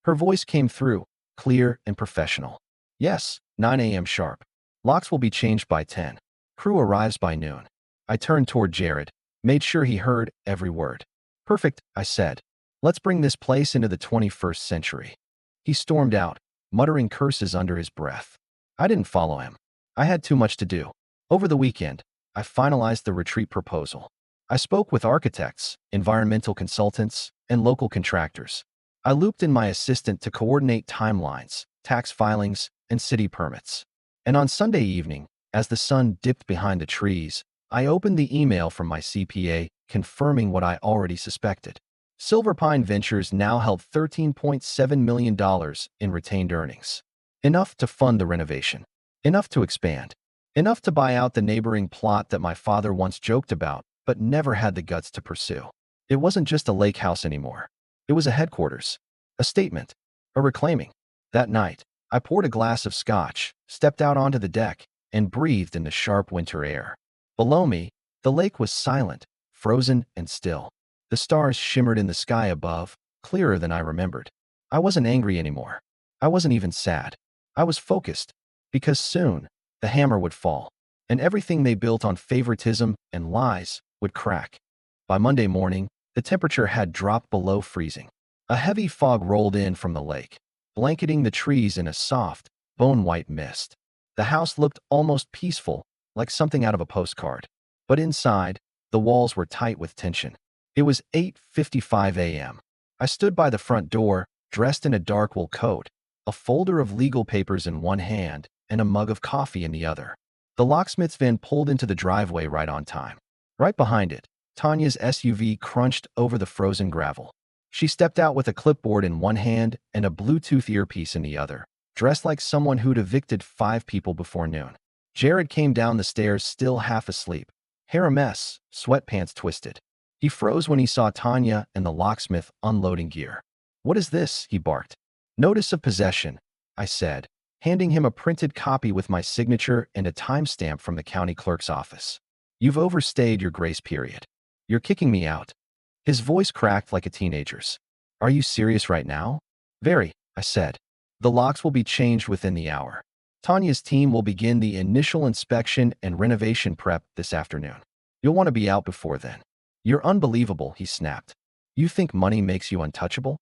Speaker 1: Her voice came through, clear and professional. Yes, 9 a.m. sharp. Locks will be changed by 10. Crew arrives by noon. I turned toward Jared, made sure he heard every word. Perfect, I said. Let's bring this place into the 21st century. He stormed out, muttering curses under his breath. I didn't follow him. I had too much to do. Over the weekend, I finalized the retreat proposal. I spoke with architects, environmental consultants, and local contractors. I looped in my assistant to coordinate timelines, tax filings, and city permits. And on Sunday evening, as the sun dipped behind the trees, I opened the email from my CPA confirming what I already suspected. Silverpine Ventures now held $13.7 million in retained earnings. Enough to fund the renovation. Enough to expand. Enough to buy out the neighboring plot that my father once joked about, but never had the guts to pursue. It wasn't just a lake house anymore. It was a headquarters, a statement, a reclaiming. That night, I poured a glass of scotch, stepped out onto the deck, and breathed in the sharp winter air. Below me, the lake was silent, frozen and still. The stars shimmered in the sky above, clearer than I remembered. I wasn't angry anymore. I wasn't even sad. I was focused, because soon, the hammer would fall, and everything they built on favoritism and lies would crack. By Monday morning, the temperature had dropped below freezing. A heavy fog rolled in from the lake, blanketing the trees in a soft, bone-white mist. The house looked almost peaceful, like something out of a postcard. But inside, the walls were tight with tension. It was 8:55 a.m. I stood by the front door, dressed in a dark wool coat, a folder of legal papers in one hand and a mug of coffee in the other. The locksmith's van pulled into the driveway right on time. Right behind it, Tanya's SUV crunched over the frozen gravel. She stepped out with a clipboard in one hand and a Bluetooth earpiece in the other, dressed like someone who'd evicted 5 people before noon. Jared came down the stairs still half asleep, hair a mess, sweatpants twisted. He froze when he saw Tanya and the locksmith unloading gear. "What is this?" he barked. "Notice of possession," I said, handing him a printed copy with my signature and a timestamp from the county clerk's office. "You've overstayed your grace period. You're kicking me out." His voice cracked like a teenager's. "Are you serious right now?" "Very," I said. "The locks will be changed within the hour. Tanya's team will begin the initial inspection and renovation prep this afternoon. You'll want to be out before then." "You're unbelievable," he snapped. "You think money makes you untouchable?"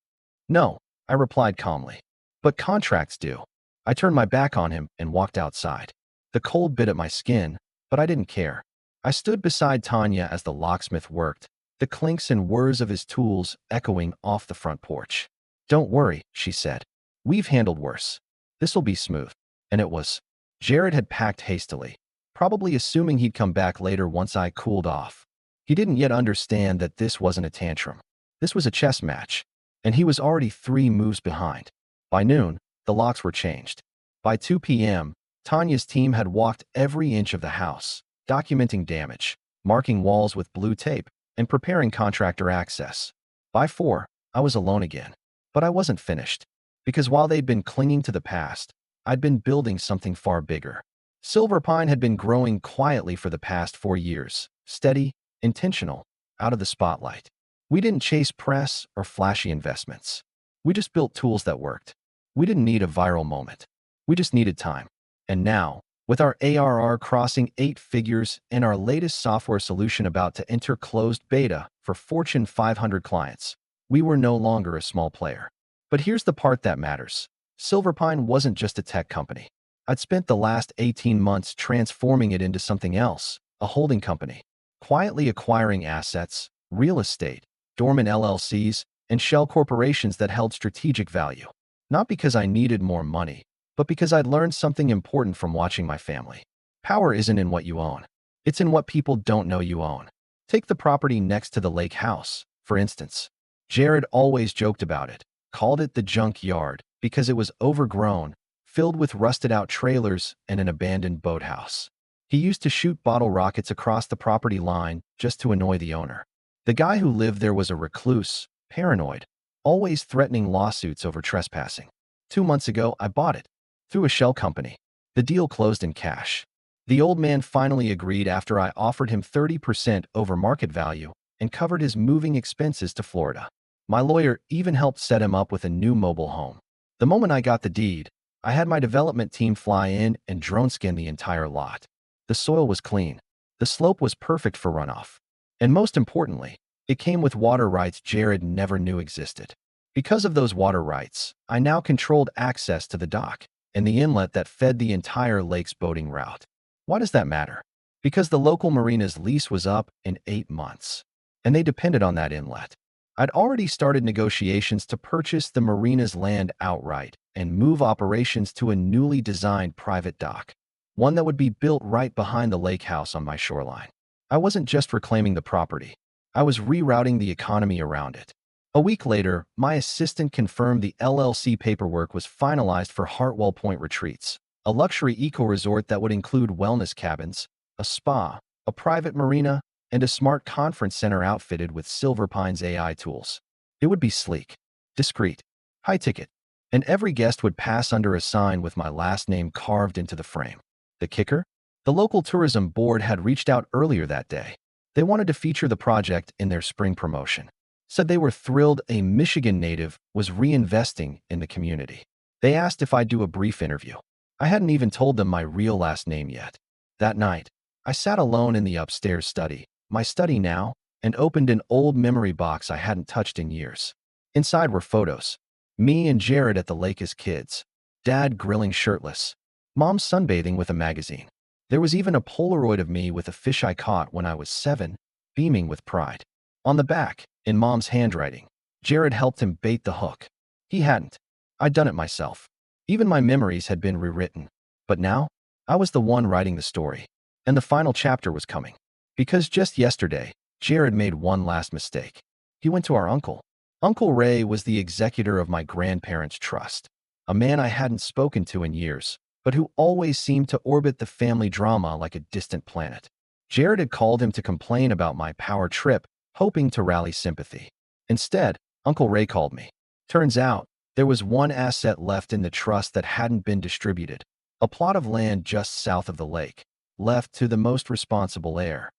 Speaker 1: "No," I replied calmly. "But contracts do." I turned my back on him and walked outside. The cold bit at my skin, but I didn't care. I stood beside Tanya as the locksmith worked, the clinks and whirs of his tools echoing off the front porch. "Don't worry," she said. "We've handled worse. This'll be smooth." And it was. Jared had packed hastily, probably assuming he'd come back later once I cooled off. He didn't yet understand that this wasn't a tantrum. This was a chess match, and he was already 3 moves behind. By noon, the locks were changed. By 2 p.m., Tanya's team had walked every inch of the house, documenting damage, marking walls with blue tape, and preparing contractor access. By 4, I was alone again. But I wasn't finished, because while they'd been clinging to the past, I'd been building something far bigger. Silver Pine had been growing quietly for the past 4 years, steady, intentional, out of the spotlight. We didn't chase press or flashy investments. We just built tools that worked. We didn't need a viral moment. We just needed time. And now, with our ARR crossing 8 figures and our latest software solution about to enter closed beta for Fortune 500 clients, we were no longer a small player. But here's the part that matters. Silverpine wasn't just a tech company. I'd spent the last 18 months transforming it into something else, a holding company, quietly acquiring assets, real estate, dormant LLCs, and shell corporations that held strategic value. Not because I needed more money, but because I'd learned something important from watching my family. Power isn't in what you own. It's in what people don't know you own. Take the property next to the lake house, for instance. Jared always joked about it, called it the junk yard, because it was overgrown, filled with rusted-out trailers and an abandoned boathouse. He used to shoot bottle rockets across the property line just to annoy the owner. The guy who lived there was a recluse, paranoid, always threatening lawsuits over trespassing. 2 months ago, I bought it, through a shell company. The deal closed in cash. The old man finally agreed after I offered him 30% over market value and covered his moving expenses to Florida. My lawyer even helped set him up with a new mobile home. The moment I got the deed, I had my development team fly in and drone scan the entire lot. The soil was clean. The slope was perfect for runoff. And most importantly, it came with water rights Jared never knew existed. Because of those water rights, I now controlled access to the dock and the inlet that fed the entire lake's boating route. Why does that matter? Because the local marina's lease was up in 8 months, and they depended on that inlet. I'd already started negotiations to purchase the marina's land outright and move operations to a newly designed private dock, one that would be built right behind the lake house on my shoreline. I wasn't just reclaiming the property. I was rerouting the economy around it. A week later, my assistant confirmed the LLC paperwork was finalized for Hartwell Point Retreats, a luxury eco-resort that would include wellness cabins, a spa, a private marina, and a smart conference center outfitted with Silverpine's AI tools. It would be sleek, discreet, high-ticket, and every guest would pass under a sign with my last name carved into the frame. The kicker? The local tourism board had reached out earlier that day. They wanted to feature the project in their spring promotion. Said they were thrilled a Michigan native was reinvesting in the community. They asked if I'd do a brief interview. I hadn't even told them my real last name yet. That night, I sat alone in the upstairs study, my study now, and opened an old memory box I hadn't touched in years. Inside were photos. Me and Jared at the lake as kids. Dad grilling shirtless. Mom sunbathing with a magazine. There was even a Polaroid of me with a fish I caught when I was 7, beaming with pride. On the back, in Mom's handwriting, Jared helped him bait the hook. He hadn't. I'd done it myself. Even my memories had been rewritten. But now, I was the one writing the story. And the final chapter was coming. Because just yesterday, Jared made one last mistake. He went to our uncle. Uncle Ray was the executor of my grandparents' trust, a man I hadn't spoken to in years, but who always seemed to orbit the family drama like a distant planet. Jared had called him to complain about my power trip, hoping to rally sympathy. Instead, Uncle Ray called me. Turns out, there was one asset left in the trust that hadn't been distributed, a plot of land just south of the lake, left to the most responsible heir.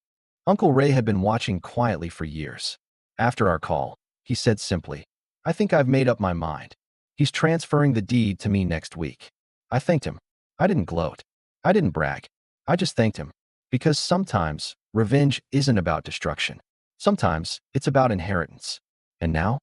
Speaker 1: Uncle Ray had been watching quietly for years. After our call, he said simply, "I think I've made up my mind. He's transferring the deed to me next week." I thanked him. I didn't gloat. I didn't brag. I just thanked him. Because sometimes, revenge isn't about destruction. Sometimes, it's about inheritance. And now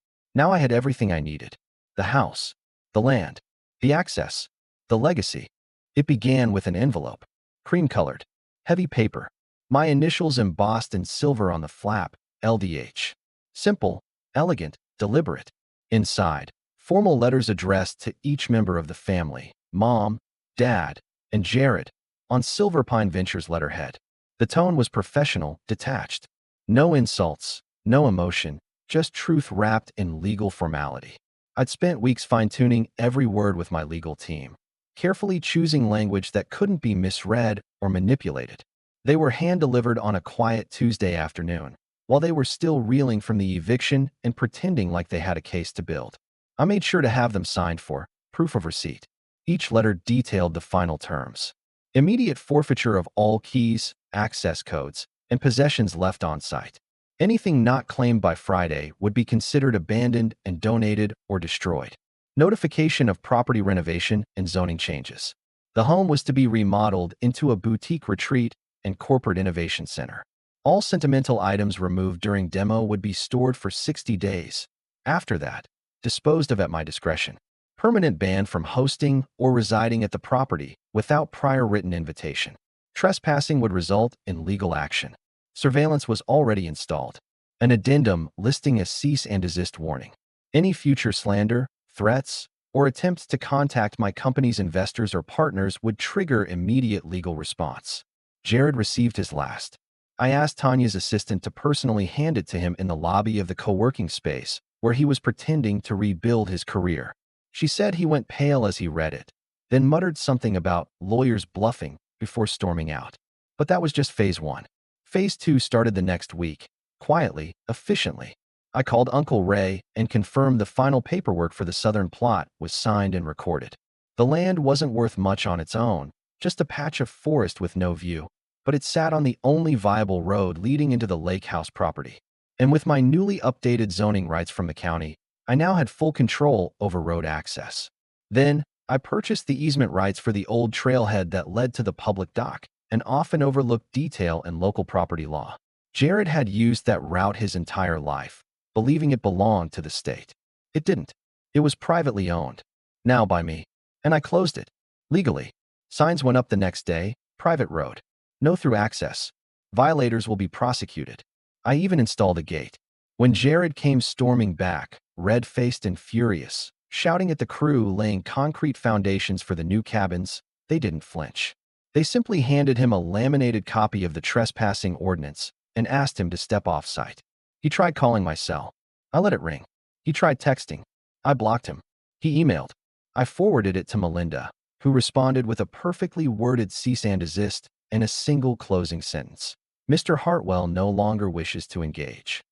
Speaker 1: I had everything I needed. The house, the land, the access, the legacy. It began with an envelope. Cream-colored, heavy paper. My initials embossed in silver on the flap, LDH. Simple, elegant, deliberate. Inside, formal letters addressed to each member of the family, Mom, Dad, and Jared, on Silver Pine Ventures letterhead. The tone was professional, detached. No insults, no emotion, just truth wrapped in legal formality. I'd spent weeks fine-tuning every word with my legal team, carefully choosing language that couldn't be misread or manipulated. They were hand-delivered on a quiet Tuesday afternoon, while they were still reeling from the eviction and pretending like they had a case to build. I made sure to have them signed for proof of receipt. Each letter detailed the final terms. Immediate forfeiture of all keys, access codes, and possessions left on site. Anything not claimed by Friday would be considered abandoned and donated or destroyed. Notification of property renovation and zoning changes. The home was to be remodeled into a boutique retreat and corporate innovation center. All sentimental items removed during demo would be stored for 60 days. After that, disposed of at my discretion. Permanent ban from hosting or residing at the property without prior written invitation. Trespassing would result in legal action. Surveillance was already installed. An addendum listing a cease and desist warning. Any future slander, threats, or attempts to contact my company's investors or partners would trigger immediate legal response. Jared received his last. I asked Tanya's assistant to personally hand it to him in the lobby of the co-working space, where he was pretending to rebuild his career. She said he went pale as he read it, then muttered something about lawyers bluffing before storming out. But that was just phase 1. Phase 2 started the next week, quietly, efficiently. I called Uncle Ray and confirmed the final paperwork for the southern plot was signed and recorded. The land wasn't worth much on its own, just a patch of forest with no view, but it sat on the only viable road leading into the lake house property. And with my newly updated zoning rights from the county, I now had full control over road access. Then, I purchased the easement rights for the old trailhead that led to the public dock, an often overlooked detail in local property law. Jared had used that route his entire life, believing it belonged to the state. It didn't. It was privately owned, now by me, and I closed it. Legally. Signs went up the next day, private road. No through access. Violators will be prosecuted. I even installed a gate. When Jared came storming back, red-faced and furious, shouting at the crew laying concrete foundations for the new cabins, they didn't flinch. They simply handed him a laminated copy of the trespassing ordinance and asked him to step off-site. He tried calling my cell. I let it ring. He tried texting. I blocked him. He emailed. I forwarded it to Melinda, who responded with a perfectly worded cease and desist and a single closing sentence. Mr. Hartwell no longer wishes to engage.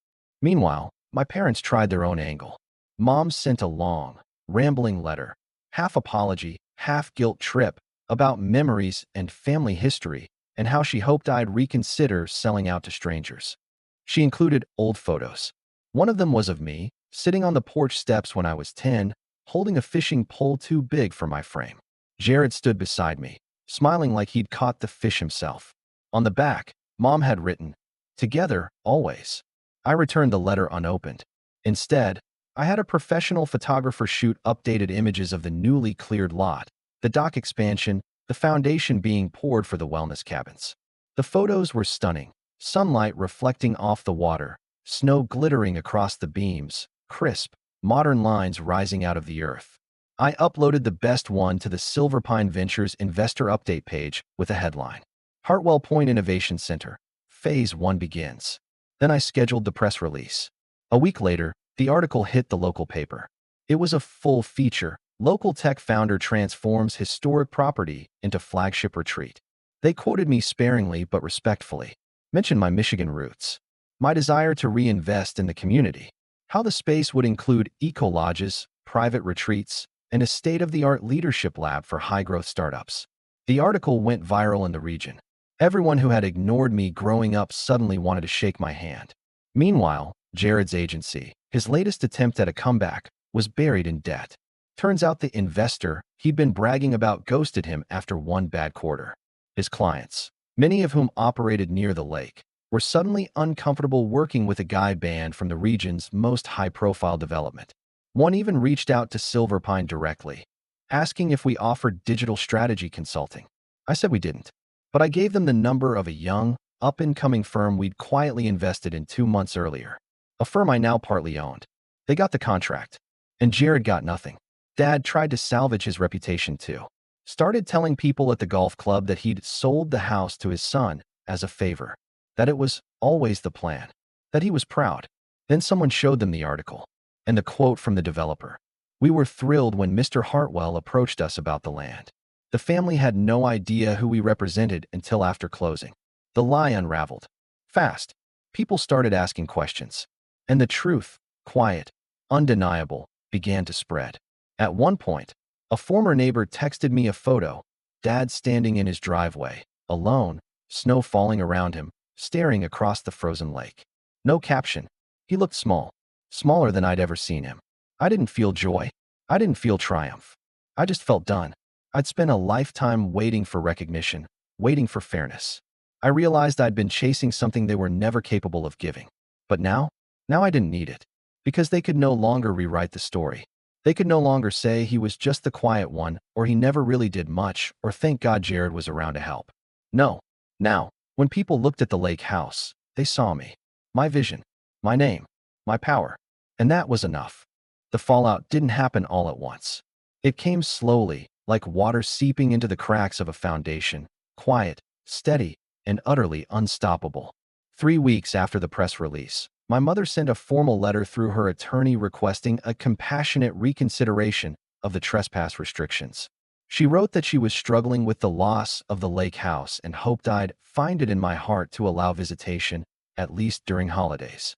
Speaker 1: Meanwhile, my parents tried their own angle. Mom sent a long, rambling letter, half apology, half guilt trip, about memories and family history and how she hoped I'd reconsider selling out to strangers. She included old photos. One of them was of me, sitting on the porch steps when I was 10, holding a fishing pole too big for my frame. Jared stood beside me, smiling like he'd caught the fish himself. On the back, Mom had written, "Together, always." I returned the letter unopened. Instead, I had a professional photographer shoot updated images of the newly cleared lot, the dock expansion, the foundation being poured for the wellness cabins. The photos were stunning, sunlight reflecting off the water, snow glittering across the beams, crisp, modern lines rising out of the earth. I uploaded the best one to the Silverpine Ventures investor update page with a headline: Hartwell Point Innovation Center, Phase 1 begins. Then I scheduled the press release. A week later, the article hit the local paper. It was a full feature. Local tech founder transforms historic property into flagship retreat. They quoted me sparingly but respectfully, mentioned my Michigan roots, my desire to reinvest in the community, how the space would include eco-lodges, private retreats, and a state-of-the-art leadership lab for high-growth startups. The article went viral in the region. Everyone who had ignored me growing up suddenly wanted to shake my hand. Meanwhile, Jared's agency, his latest attempt at a comeback, was buried in debt. Turns out the investor he'd been bragging about ghosted him after one bad quarter. His clients, many of whom operated near the lake, were suddenly uncomfortable working with a guy banned from the region's most high-profile development. One even reached out to Silverpine directly, asking if we offered digital strategy consulting. I said we didn't, but I gave them the number of a young, up-and-coming firm we'd quietly invested in 2 months earlier, a firm I now partly owned. They got the contract, and Jared got nothing. Dad tried to salvage his reputation too. Started telling people at the golf club that he'd sold the house to his son as a favor, that it was always the plan, that he was proud. Then someone showed them the article and the quote from the developer. We were thrilled when Mr. Hartwell approached us about the land. The family had no idea who we represented until after closing. The lie unraveled fast. People started asking questions, and the truth, quiet, undeniable, began to spread. At one point, a former neighbor texted me a photo, Dad standing in his driveway, alone, snow falling around him, staring across the frozen lake. No caption. He looked small, smaller than I'd ever seen him. I didn't feel joy. I didn't feel triumph. I just felt done. I'd spent a lifetime waiting for recognition, waiting for fairness. I realized I'd been chasing something they were never capable of giving. But now I didn't need it. Because they could no longer rewrite the story. They could no longer say he was just the quiet one, or he never really did much, or thank God Jared was around to help. No. Now, when people looked at the lake house, they saw me. My vision. My name. My power. And that was enough. The fallout didn't happen all at once. It came slowly, like water seeping into the cracks of a foundation, quiet, steady, and utterly unstoppable. 3 weeks after the press release, my mother sent a formal letter through her attorney requesting a compassionate reconsideration of the trespass restrictions. She wrote that she was struggling with the loss of the lake house and hoped I'd find it in my heart to allow visitation, at least during holidays.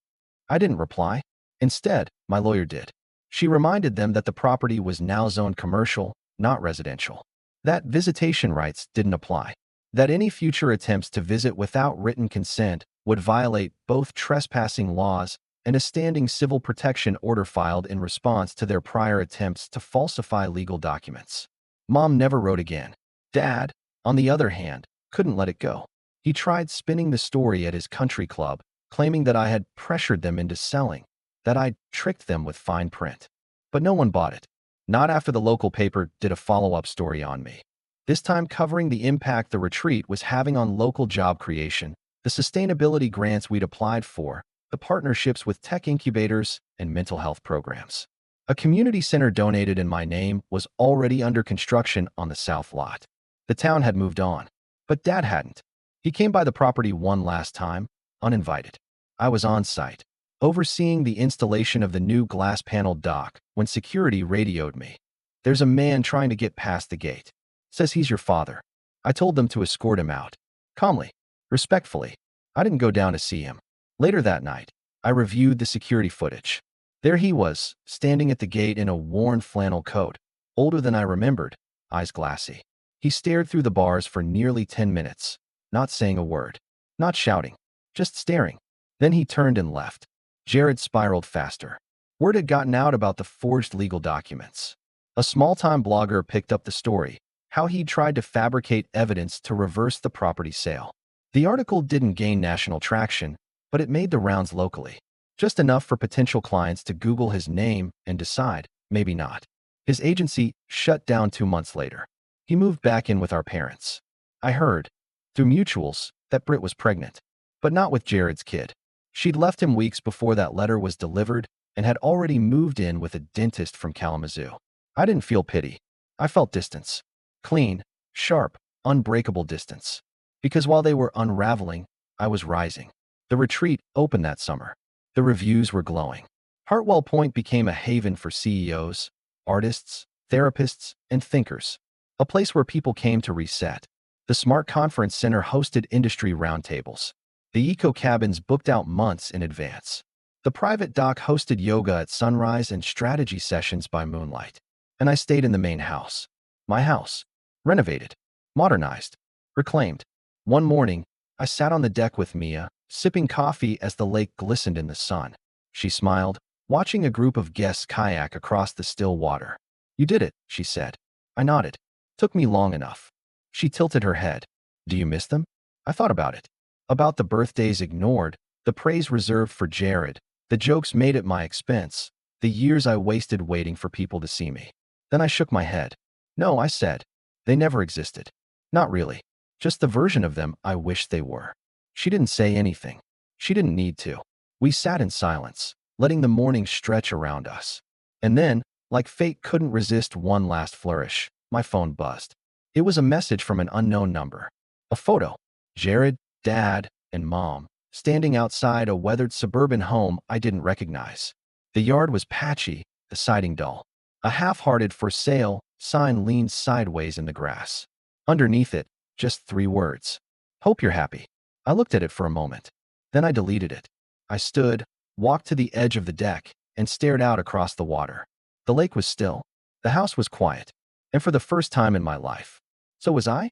Speaker 1: I didn't reply. Instead, my lawyer did. She reminded them that the property was now zoned commercial, not residential. That visitation rights didn't apply. That any future attempts to visit without written consent would violate both trespassing laws and a standing civil protection order filed in response to their prior attempts to falsify legal documents. Mom never wrote again. Dad, on the other hand, couldn't let it go. He tried spinning the story at his country club, claiming that I had pressured them into selling, that I'd tricked them with fine print. But no one bought it. Not after the local paper did a follow-up story on me. This time covering the impact the retreat was having on local job creation, the sustainability grants we'd applied for, the partnerships with tech incubators and mental health programs. A community center donated in my name was already under construction on the south lot. The town had moved on, but Dad hadn't. He came by the property one last time, uninvited. I was on site, overseeing the installation of the new glass-paneled dock when security radioed me. There's a man trying to get past the gate. Says he's your father. I told them to escort him out. Calmly, respectfully. I didn't go down to see him. Later that night, I reviewed the security footage. There he was, standing at the gate in a worn flannel coat, older than I remembered, eyes glassy. He stared through the bars for nearly 10 minutes, not saying a word, not shouting, just staring. Then he turned and left. Jared spiraled faster. Word had gotten out about the forged legal documents. A small-time blogger picked up the story, how he'd tried to fabricate evidence to reverse the property sale. The article didn't gain national traction, but it made the rounds locally. Just enough for potential clients to Google his name and decide, maybe not. His agency shut down 2 months later. He moved back in with our parents. I heard, through mutuals, that Britt was pregnant. But not with Jared's kid. She'd left him weeks before that letter was delivered and had already moved in with a dentist from Kalamazoo. I didn't feel pity. I felt distance. Clean, sharp, unbreakable distance. Because while they were unraveling, I was rising. The retreat opened that summer. The reviews were glowing. Hartwell Point became a haven for CEOs, artists, therapists, and thinkers. A place where people came to reset. The Smart Conference Center hosted industry roundtables. The eco cabins booked out months in advance. The private dock hosted yoga at sunrise and strategy sessions by moonlight. And I stayed in the main house. My house. Renovated. Modernized. Reclaimed. One morning, I sat on the deck with Mia, sipping coffee as the lake glistened in the sun. She smiled, watching a group of guests kayak across the still water. "You did it," she said. I nodded. "Took me long enough." She tilted her head. "Do you miss them?" I thought about it. About the birthdays ignored, the praise reserved for Jared, the jokes made at my expense, the years I wasted waiting for people to see me. Then I shook my head. "No," I said. "They never existed. Not really. Just the version of them I wished they were." She didn't say anything. She didn't need to. We sat in silence, letting the morning stretch around us. And then, like fate couldn't resist one last flourish, my phone buzzed. It was a message from an unknown number. A photo. Jared, Dad, and Mom, standing outside a weathered suburban home I didn't recognize. The yard was patchy, the siding dull. A half-hearted "for sale" sign leaned sideways in the grass. Underneath it, just 3 words. "Hope you're happy." I looked at it for a moment. Then I deleted it. I stood, walked to the edge of the deck, and stared out across the water. The lake was still. The house was quiet. And for the first time in my life, so was I?